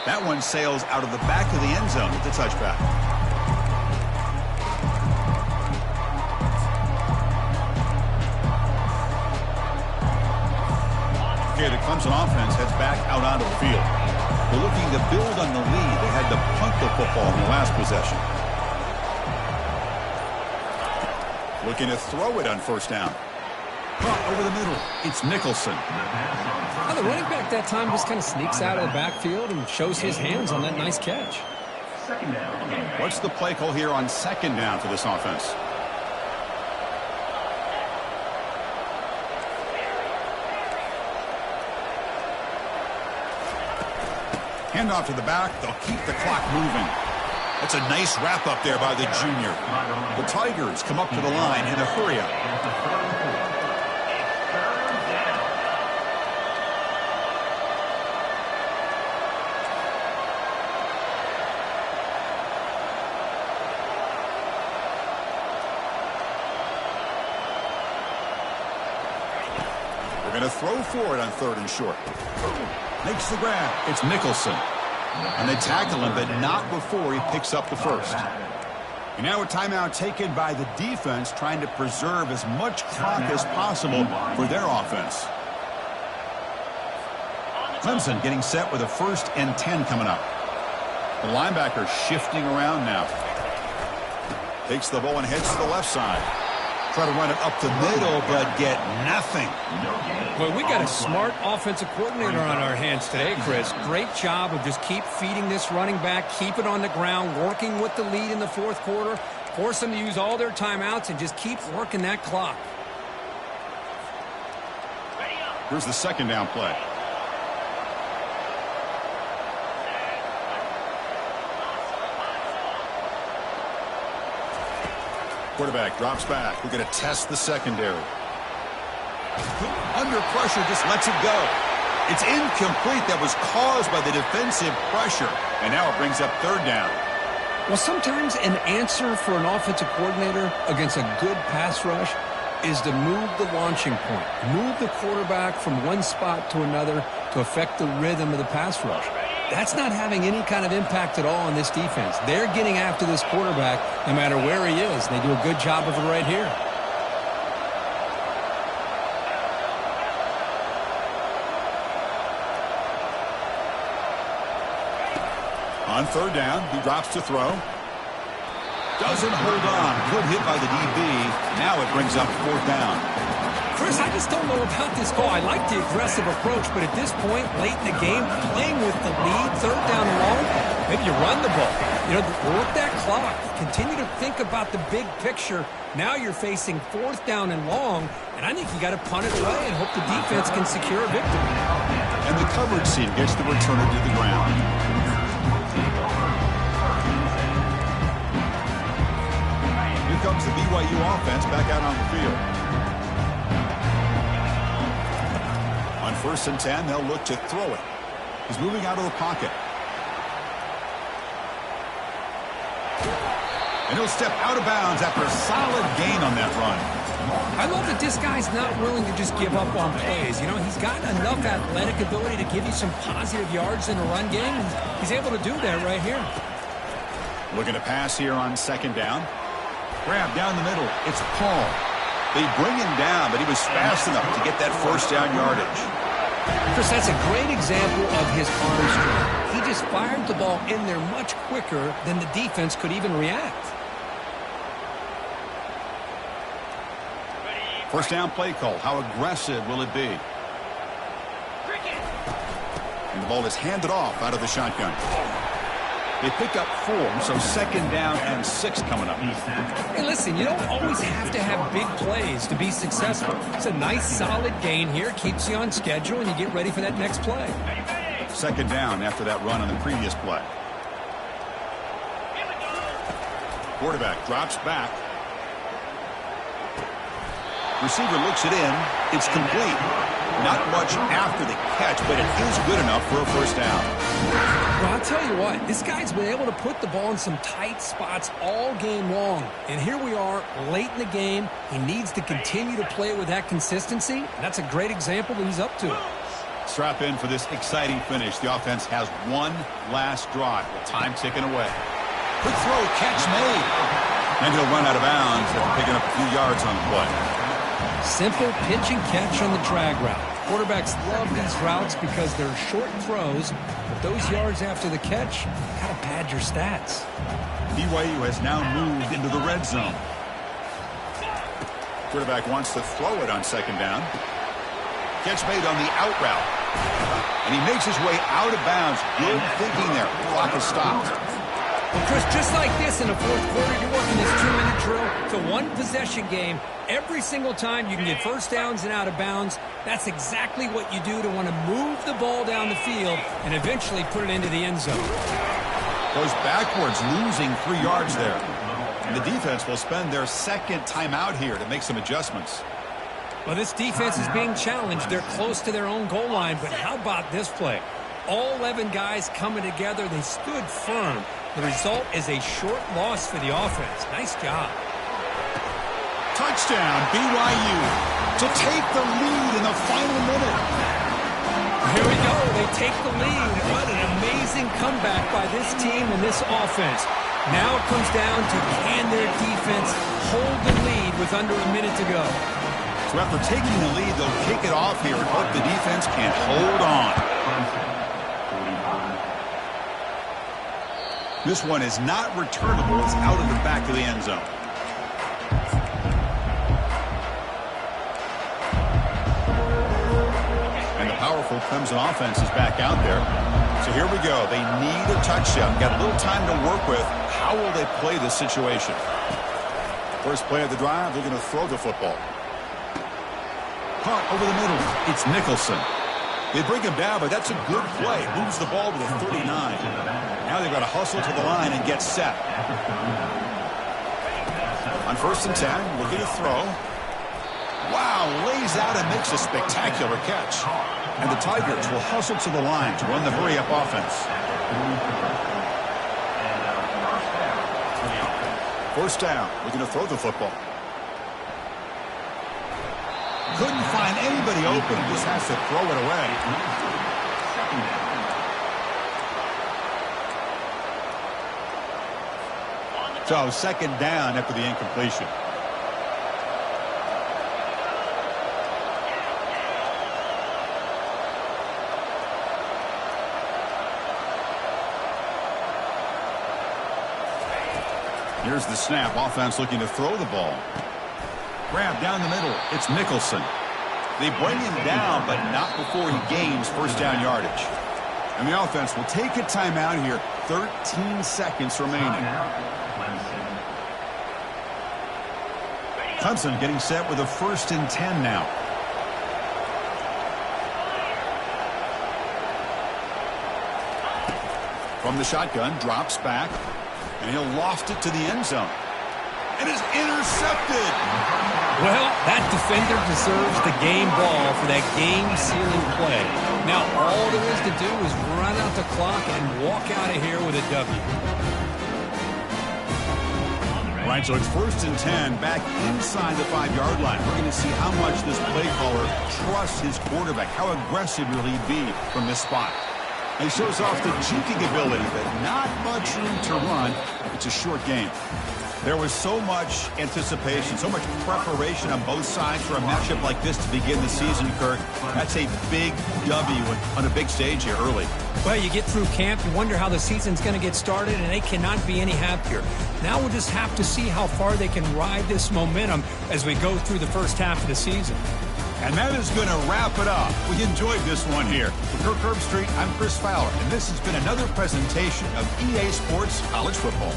That one sails out of the back of the end zone with the touchback. Okay, the Clemson offense heads back out onto the field. They're looking to build on the lead. They had to punt the football in the last possession. Looking to throw it on first down. Caught over the middle. It's Nicholson. Well, the running back that time just kind of sneaks out of the backfield and shows his hands on that nice catch. What's the play call here on second down for this offense? Handoff to the back. They'll keep the clock moving. That's a nice wrap up there by the junior. The Tigers come up to the line in a hurry up. They're going to throw for it on third and short. Makes the grab. It's Nicholson. And they tackle him, but not before he picks up the first. And now a timeout taken by the defense, trying to preserve as much clock as possible for their offense. Clemson getting set with a 1st and 10 coming up. The linebacker shifting around now. Takes the ball and heads to the left side. Try to run it up the middle, but get nothing. Well, we got a smart offensive coordinator on our hands today, Chris. Great job of just keep feeding this running back, keep it on the ground, working with the lead in the 4th quarter, force them to use all their timeouts, and just keep working that clock. Here's the second down play. Quarterback drops back. We're going to test the secondary. Under pressure, just lets it go. It's incomplete. That was caused by the defensive pressure. And now it brings up third down. Well, sometimes an answer for an offensive coordinator against a good pass rush is to move the launching point. Move the quarterback from one spot to another to affect the rhythm of the pass rush. That's not having any kind of impact at all on this defense. They're getting after this quarterback no matter where he is. They do a good job of it right here. On third down, he drops to throw. Doesn't hold on. Good hit by the DB. Now it brings up 4th down. Chris, I just don't know about this call. I like the aggressive approach, but at this point, late in the game, playing with the lead, 3rd down and long, maybe you run the ball. You know, work that clock. Continue to think about the big picture. Now you're facing 4th down and long, and I think you got to punt it away and hope the defense can secure a victory. And the coverage team gets the returner to the ground. Here comes the BYU offense back out on the field. On 1st and 10, they'll look to throw it. He's moving out of the pocket. And he'll step out of bounds after a solid gain on that run. I love that this guy's not willing to just give up on plays. You know, he's got enough athletic ability to give you some positive yards in a run game. He's able to do that right here. Looking to pass here on 2nd down. Grab down the middle. It's Paul. They bring him down, but he was fast enough to get that 1st down yardage. Chris, that's a great example of his arm strength. He just fired the ball in there much quicker than the defense could even react. 1st down play call. How aggressive will it be? And the ball is handed off out of the shotgun. They pick up 4, so 2nd down and 6 coming up. Hey, listen, you don't always have to have big plays to be successful. It's a nice, solid gain here. Keeps you on schedule, and you get ready for that next play. 2nd down after that run on the previous play. Quarterback drops back. Receiver looks it in. It's complete. Not much after the catch, but it is good enough for a first down. Well, I'll tell you what, this guy's been able to put the ball in some tight spots all game long. And here we are, late in the game. He needs to continue to play with that consistency. And that's a great example that he's up to it. Strap in for this exciting finish. The offense has one last drive with time ticking away. Quick throw, catch made. And he'll run out of bounds after picking up a few yards on the play. Simple pitch and catch on the drag route. Quarterbacks love these routes because they're short throws, but those yards after the catch gotta pad your stats. BYU has now moved into the red zone. Quarterback wants to throw it on second down. Catch made on the out route. And he makes his way out of bounds. Good thinking there. Clock is stopped. Well, Chris, just like this in the fourth quarter, you're working this 2-minute drill. It's a one-possession game. Every single time you can get first downs and out of bounds, that's exactly what you do to want to move the ball down the field and eventually put it into the end zone. Goes backwards, losing 3 yards there. And the defense will spend their second timeout here to make some adjustments. Well, this defense is being challenged. They're close to their own goal line, but how about this play? All 11 guys coming together. They stood firm. The result is a short loss for the offense. Nice job. Touchdown, BYU, to take the lead in the final minute. Here we go. They take the lead. What an amazing comeback by this team and this offense. Now it comes down to can their defense hold the lead with under a minute to go. So after taking the lead, they'll kick it off here and hope the defense can hold on. This one is not returnable. It's out of the back of the end zone. And the powerful Clemson offense is back out there. So here we go. They need a touchdown. Got a little time to work with. How will they play this situation? First play of the drive, they're going to throw the football. Punt over the middle. It's Nicholson. They bring him down, but that's a good play. Moves the ball to the 39. Now they've got to hustle to the line and get set. On 1st and 10, looking to throw. Wow, lays out and makes a spectacular catch. And the Tigers will hustle to the line to run the hurry-up offense. First down, looking to throw the football. Couldn't find anybody open. Just has to throw it away. So second down after the incompletion. Here's the snap. Offense looking to throw the ball. Grab down the middle. It's Nicholson. They bring him down, but not before he gains first down yardage. And the offense will take a timeout here. 13 seconds remaining. Clemson getting set with a 1st and 10 now. From the shotgun, drops back, and he'll loft it to the end zone. And is intercepted. Well, that defender deserves the game ball for that game-sealing play. Now, all there is to do is run out the clock and walk out of here with a W. Right, so it's 1st and 10 back inside the 5-yard line. We're going to see how much this play caller trusts his quarterback. How aggressive will he be from this spot? And he shows off the juking ability, but not much room to run. It's a short game. There was so much anticipation, so much preparation on both sides for a matchup like this to begin the season, Kirk. That's a big W on a big stage here early. Well, you get through camp, you wonder how the season's going to get started, and they cannot be any happier. Now we'll just have to see how far they can ride this momentum as we go through the first half of the season. And that is going to wrap it up. We enjoyed this one here. For Kirk Herbstreit, I'm Chris Fowler, and this has been another presentation of EA Sports College Football.